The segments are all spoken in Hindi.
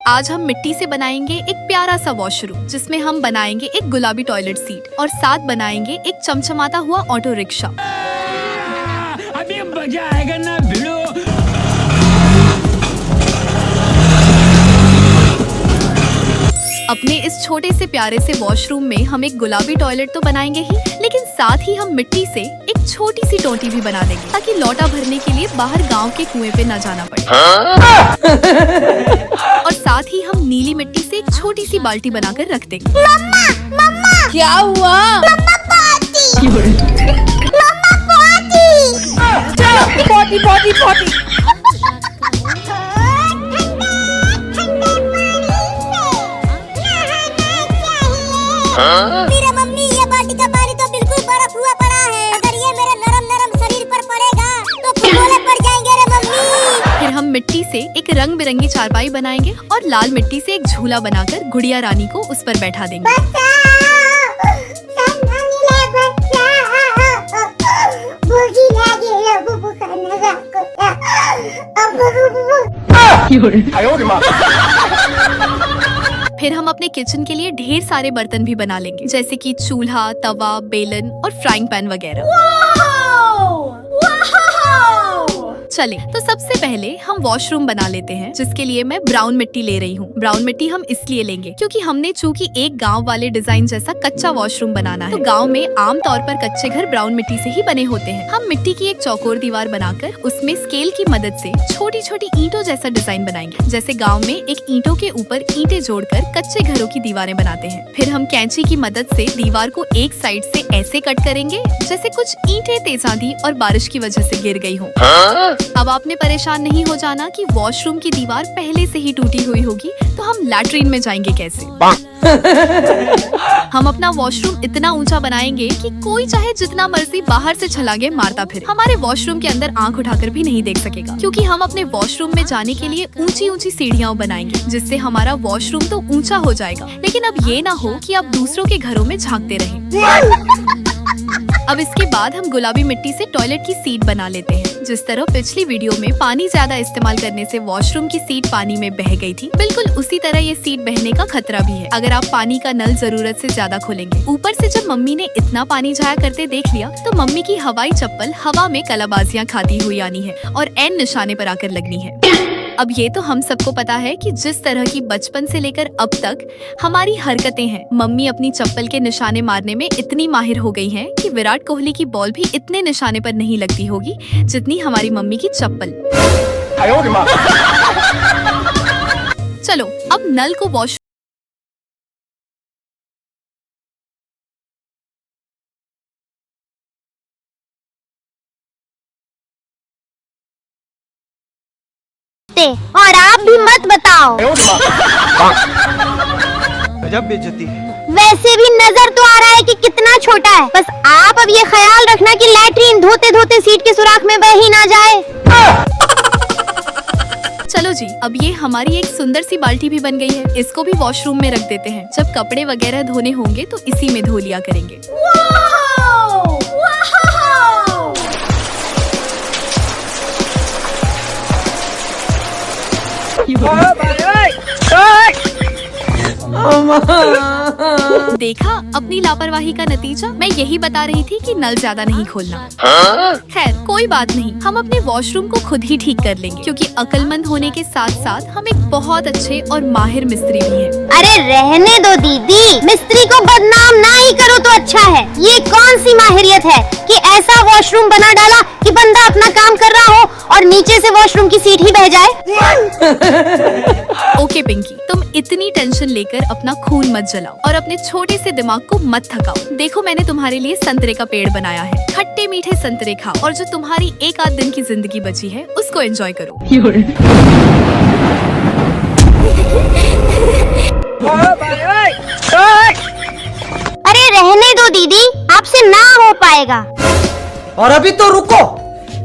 आज हम मिट्टी से बनाएंगे एक प्यारा सा वॉशरूम, जिसमें हम बनाएंगे एक गुलाबी टॉयलेट सीट और साथ बनाएंगे एक चमचमाता हुआ ऑटो रिक्शा। अभी मजा आएगा ना भिड़ो। अपने इस छोटे से प्यारे से वॉशरूम में हम एक गुलाबी टॉयलेट तो बनाएंगे ही, लेकिन साथ ही हम मिट्टी से एक छोटी सी टोटी भी बना देंगे ताकि लौटा भरने के लिए बाहर गांव के कुएं पे न जाना पड़े। और साथ ही हम नीली मिट्टी से एक छोटी सी बाल्टी बनाकर रख देंगे। मम्मा, मम्मा, क्या हुआ? मम्मा पार्टी, मम्मा पार्टी। Potty potty potty. मेरा मम्मी, ये बाल्टी का पानी तो बिल्कुल बर्फ हुआ पड़ा है। अगर ये मेरे नरम नरम शरीर पर पड़ेगा तो फुलोले पड़ जाएंगे रे मम्मी। फिर हम मिट्टी से एक रंग बिरंगी चारपाई बनाएंगे और लाल मिट्टी से एक झूला बनाकर गुड़िया रानी को उस पर बैठा देंगे। फिर हम अपने किचन के लिए ढेर सारे बर्तन भी बना लेंगे, जैसे कि चूल्हा, तवा, बेलन और फ्राइंग पैन वगैरह। चले तो सबसे पहले हम वॉशरूम बना लेते हैं, जिसके लिए मैं ब्राउन मिट्टी ले रही हूँ। ब्राउन मिट्टी हम इसलिए लेंगे क्योंकि हमने चूंकि एक गांव वाले डिजाइन जैसा कच्चा वॉशरूम बनाना है, तो गांव में आम तौर पर कच्चे घर ब्राउन मिट्टी से ही बने होते हैं। हम मिट्टी की एक चौकोर दीवार बनाकर उसमें स्केल की मदद से छोटी छोटी ईंटों जैसा डिजाइन बनाएंगे, जैसे गाँव में एक ईंटों के ऊपर ईंटें जोड़कर कच्चे घरों की दीवारें बनाते हैं। फिर हम कैंची की मदद से दीवार को एक साइड से ऐसे कट करेंगे जैसे कुछ ईंटें तेज आंधी और बारिश की वजह से गिर गई हो। अब आपने परेशान नहीं हो जाना कि वॉशरूम की दीवार पहले से ही टूटी हुई होगी, तो हम लैट्रिन में जाएंगे कैसे? हम अपना वॉशरूम इतना ऊंचा बनाएंगे कि कोई चाहे जितना मर्जी बाहर से छलांगे मारता फिरे हमारे वॉशरूम के अंदर आंख उठाकर भी नहीं देख सकेगा, क्योंकि हम अपने वॉशरूम में जाने के लिए ऊंची ऊंची सीढ़ियां बनाएंगे, जिससे हमारा वॉशरूम तो ऊंचा हो जाएगा, लेकिन अब ये ना हो कि आप दूसरों के घरों में झांकते रहें। अब इसके बाद हम गुलाबी मिट्टी से टॉयलेट की सीट बना लेते हैं। जिस तरह पिछली वीडियो में पानी ज्यादा इस्तेमाल करने से वॉशरूम की सीट पानी में बह गई थी, बिल्कुल उसी तरह ये सीट बहने का खतरा भी है अगर आप पानी का नल जरूरत से ज्यादा खोलेंगे। ऊपर से जब मम्मी ने इतना पानी जाया करते देख लिया, तो मम्मी की हवाई चप्पल हवा में कलाबाजियां खाती हुई आनी है और एन निशाने पर आकर लगनी है। अब ये तो हम सबको पता है कि जिस तरह की बचपन से लेकर अब तक हमारी हरकतें हैं, मम्मी अपनी चप्पल के निशाने मारने में इतनी माहिर हो गई हैं कि विराट कोहली की बॉल भी इतने निशाने पर नहीं लगती होगी जितनी हमारी मम्मी की चप्पल। चलो अब नल को वॉश और आप भी मत बताओ। गजब बेइज्जती है। वैसे भी नजर तो आ रहा है कि कितना छोटा है। बस आप अब ये ख्याल रखना कि लैट्रिन धोते धोते सीट के सुराख में बह ही ना जाए। चलो जी, अब ये हमारी एक सुंदर सी बाल्टी भी बन गई है। इसको भी वॉशरूम में रख देते हैं। जब कपड़े वगैरह धोने होंगे तो इसी में धो लिया करेंगे। देखा अपनी लापरवाही का नतीजा। मैं यही बता रही थी कि नल ज्यादा नहीं खोलना। खैर कोई बात नहीं, हम अपने वॉशरूम को खुद ही ठीक कर लेंगे, क्योंकि अक्लमंद होने के साथ साथ हम एक बहुत अच्छे और माहिर मिस्त्री भी हैं। अरे रहने दो दीदी, मिस्त्री को बदनाम ना ही करो तो अच्छा है। ये कौन सी माहिरियत है कि ऐसा वॉशरूम बना डाला कि बंदा अपना काम कर रहा हो और नीचे से वॉशरूम की सीट ही बह जाए। ओके पिंकी, तुम इतनी टेंशन लेकर अपना खून मत जलाओ और अपने छोटे से दिमाग को मत थकाओ। देखो मैंने तुम्हारे लिए संतरे का पेड़ बनाया है। खट्टे मीठे संतरे खाओ और जो तुम्हारी एक आध दिन की जिंदगी बची है उसको एंजॉय करो। अरे रहने दो दीदी, आपसे ना हो पाएगा। और अभी तो रुको,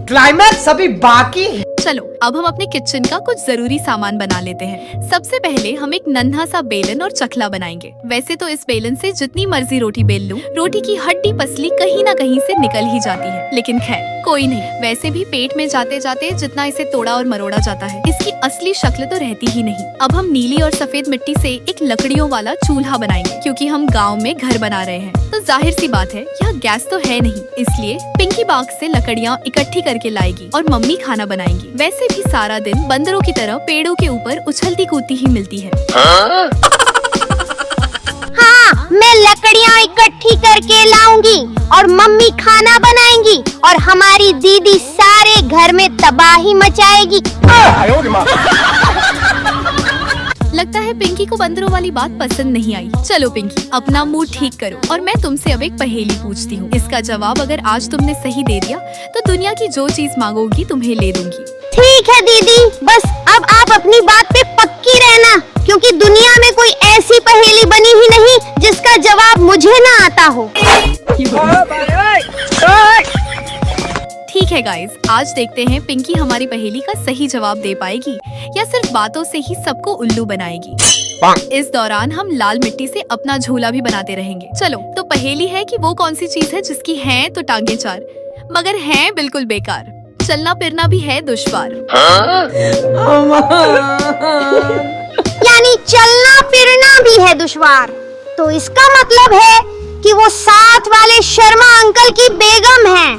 क्लाइमैक्स अभी बाकी है। चलो अब हम अपने किचन का कुछ जरूरी सामान बना लेते हैं। सबसे पहले हम एक नन्हा सा बेलन और चकला बनाएंगे। वैसे तो इस बेलन से जितनी मर्जी रोटी बेल लूं, रोटी की हड्डी पसली कहीं ना कहीं से निकल ही जाती है, लेकिन खैर कोई नहीं। वैसे भी पेट में जाते जाते जितना इसे तोड़ा और मरोड़ा जाता है, इसकी असली शक्ल तो रहती ही नहीं। अब हम नीली और सफेद मिट्टी से एक लकड़ियों वाला चूल्हा बनाएंगे, क्योंकि हम गाँव में घर बना रहे हैं तो जाहिर सी बात है यहाँ गैस तो है नहीं, इसलिए पिंकी बाग से लकड़ियाँ इकट्ठी करके लाएगी और मम्मी खाना बनाएंगी। वैसे भी सारा दिन बंदरों की तरह पेड़ों के ऊपर उछलती कूदती ही मिलती है। हाँ, मैं लकड़ियाँ इकट्ठी करके लाऊंगी और मम्मी खाना बनाएंगी और हमारी दीदी सारे घर में तबाही मचाएगी। लगता है पिंकी को बंदरों वाली बात पसंद नहीं आई। चलो पिंकी, अपना मूड ठीक करो और मैं तुमसे अब एक पहेली पूछती हूँ। इसका जवाब अगर आज तुमने सही दे दिया तो दुनिया की जो चीज मांगोगी तुम्हें ले दूंगी। ठीक है दीदी, बस अब आप अपनी बात पे पक्की रहना, क्योंकि दुनिया में कोई ऐसी पहेली बनी ही नहीं जिसका जवाब मुझे ना आता हो। ठीक है गाइस, आज देखते हैं पिंकी हमारी पहेली का सही जवाब दे पाएगी या सिर्फ बातों से ही सबको उल्लू बनाएगी। इस दौरान हम लाल मिट्टी से अपना झूला भी बनाते रहेंगे। चलो, तो पहेली है कि वो कौन सी चीज है जिसकी हैं तो टांगे चार मगर हैं बिल्कुल बेकार, चलना फिरना भी है दुश्वार। यानी चलना फिरना भी है दुश्वार, तो इसका मतलब है कि वो साथ वाले शर्मा अंकल की बेगम हैं।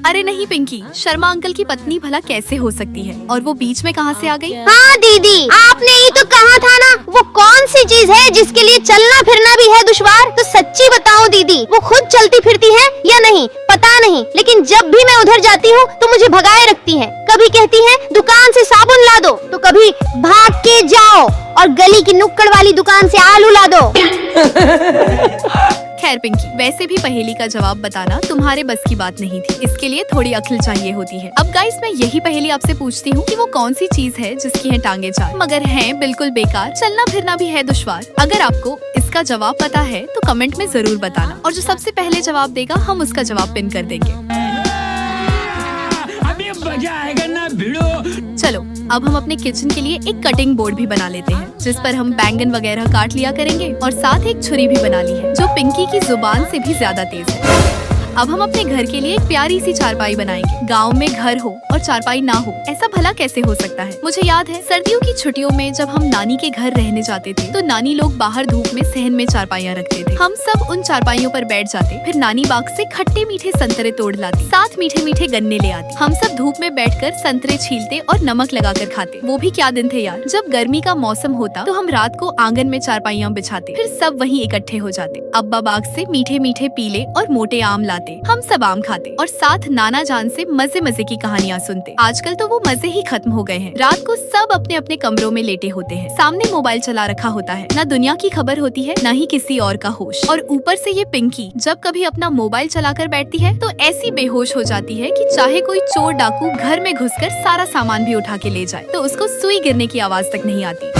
अरे नहीं पिंकी, शर्मा अंकल की पत्नी भला कैसे हो सकती है और वो बीच में कहाँ से आ गई? हाँ दीदी, आपने ही तो कहा था ना, वो कौन सी चीज है जिसके लिए चलना फिरना भी है दुश्वार। तो सच्ची बताओ दीदी, वो खुद चलती फिरती है या नहीं पता नहीं, लेकिन जब भी मैं उधर जाती हूँ तो मुझे भगाए रखती है। कभी कहती है दुकान से साबुन ला दो, तो कभी भाग के जाओ और गली की नुक्कड़ वाली दुकान से आलू ला दो। खैर पिंकी, वैसे भी पहेली का जवाब बताना तुम्हारे बस की बात नहीं थी, इसके लिए थोड़ी अक्ल चाहिए होती है। अब गाइस, मैं यही पहेली आपसे पूछती हूँ कि वो कौन सी चीज है जिसकी है टांगे चार मगर है बिल्कुल बेकार, चलना फिरना भी है दुश्वार। अगर आपको इसका जवाब पता है तो कमेंट में जरूर बताना, और जो सबसे पहले जवाब देगा हम उसका जवाब पिन कर देंगे। अभी मजा आएगा ना भिड़ो। चलो, अब हम अपने किचन के लिए एक कटिंग बोर्ड भी बना लेते हैं, जिस पर हम बैंगन वगैरह काट लिया करेंगे, और साथ एक छुरी भी बना ली है जो पिंकी की जुबान से भी ज्यादा तेज है। अब हम अपने घर के लिए एक प्यारी सी चारपाई बनाएंगे। गांव में घर हो और चारपाई ना हो, ऐसा भला कैसे हो सकता है? मुझे याद है सर्दियों की छुट्टियों में जब हम नानी के घर रहने जाते थे तो नानी लोग बाहर धूप में सहन में चारपाइयाँ रखते थे। हम सब उन चारपाइयों पर बैठ जाते, फिर नानी बाग से खट्टे मीठे संतरे तोड़ लाती, साथ मीठे मीठे गन्ने ले आती। हम सब धूप में बैठकर संतरे छीलते और नमक लगाकर खाते। वो भी क्या दिन थे यार। जब गर्मी का मौसम होता तो हम रात को आंगन में चारपाइयाँ बिछाते, फिर सब वहीं इकट्ठे हो जाते। अब्बा बाग से मीठे मीठे पीले और मोटे आम लाते, हम सब आम खाते और साथ नाना जान से मजे मजे की कहानियाँ सुनते। आजकल तो वो मजे ही खत्म हो गए हैं। रात को सब अपने अपने कमरों में लेटे होते हैं, सामने मोबाइल चला रखा होता है, ना दुनिया की खबर होती है ना ही किसी और का होश। और ऊपर से ये पिंकी जब कभी अपना मोबाइल चलाकर बैठती है तो ऐसी बेहोश हो जाती है कि चाहे कोई चोर डाकू घर में घुसकर सारा सामान भी उठा के ले जाए तो उसको सुई गिरने की आवाज तक नहीं आती।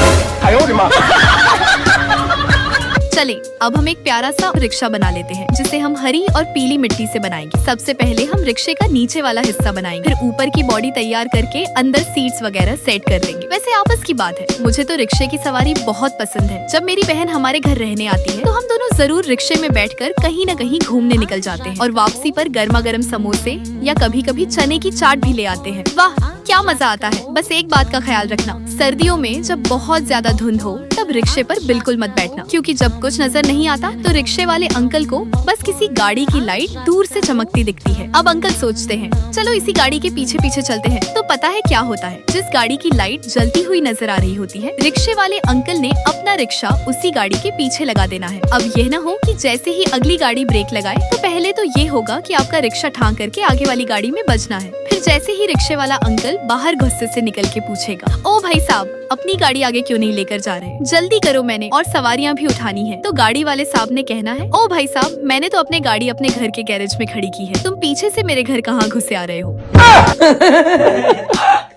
चले, अब हम एक प्यारा सा रिक्शा बना लेते हैं, जिसे हम हरी और पीली मिट्टी से बनाएंगे। सबसे पहले हम रिक्शे का नीचे वाला हिस्सा बनाएंगे, फिर ऊपर की बॉडी तैयार करके अंदर सीट्स वगैरह सेट कर देंगे। वैसे आपस की बात है, मुझे तो रिक्शे की सवारी बहुत पसंद है। जब मेरी बहन हमारे घर रहने आती है तो हम दोनों जरूर रिक्शे में बैठकर कहीं न कहीं घूमने निकल जाते हैं और वापसी पर गर्मा गर्म समोसे या कभी कभी चने की चाट भी ले आते हैं। वाह, क्या मजा आता है। बस एक बात का ख्याल रखना, सर्दियों में जब बहुत ज्यादा धुंध हो तब रिक्शे पर बिल्कुल मत बैठना, क्योंकि जब कुछ नजर नहीं आता तो रिक्शे वाले अंकल को बस किसी गाड़ी की लाइट दूर से चमकती दिखती है। अब अंकल सोचते हैं चलो इसी गाड़ी के पीछे पीछे चलते हैं। तो पता है क्या होता है, जिस गाड़ी की लाइट जलती हुई नजर आ रही होती है, रिक्शे वाले अंकल ने अपना रिक्शा उसी गाड़ी के पीछे लगा देना है। अब यह न हो कि जैसे ही अगली गाड़ी ब्रेक लगाए तो पहले तो ये होगा कि आपका रिक्शा ठांग करके आगे वाली गाड़ी में बजना है। फिर जैसे ही रिक्शे वाला अंकल बाहर गुस्से से निकल के पूछेगा, ओ भाई साहब, अपनी गाड़ी आगे क्यों नहीं लेकर जा रहे? जल्दी करो, मैंने और सवारियां भी उठानी है। तो गाड़ी वाले साहब ने कहना है, ओ भाई साहब, मैंने तो अपनी गाड़ी अपने घर के गैरेज में खड़ी की है, तुम पीछे से मेरे घर कहाँ घुसे आ रहे हो?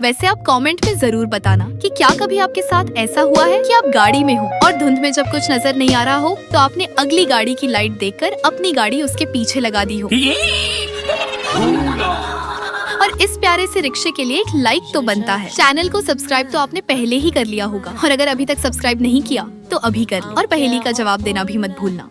वैसे आप कमेंट में जरूर बताना कि क्या कभी आपके साथ ऐसा हुआ है कि आप गाड़ी में हो और धुंध में जब कुछ नजर नहीं आ रहा हो तो आपने अगली गाड़ी की लाइट देखकर अपनी गाड़ी उसके पीछे लगा दी हो। और इस प्यारे से रिक्शे के लिए एक लाइक तो बनता है। चैनल को सब्सक्राइब तो आपने पहले ही कर लिया होगा और अगर अभी तक सब्सक्राइब नहीं किया तो अभी कर लो और पहेली का जवाब देना भी मत भूलना।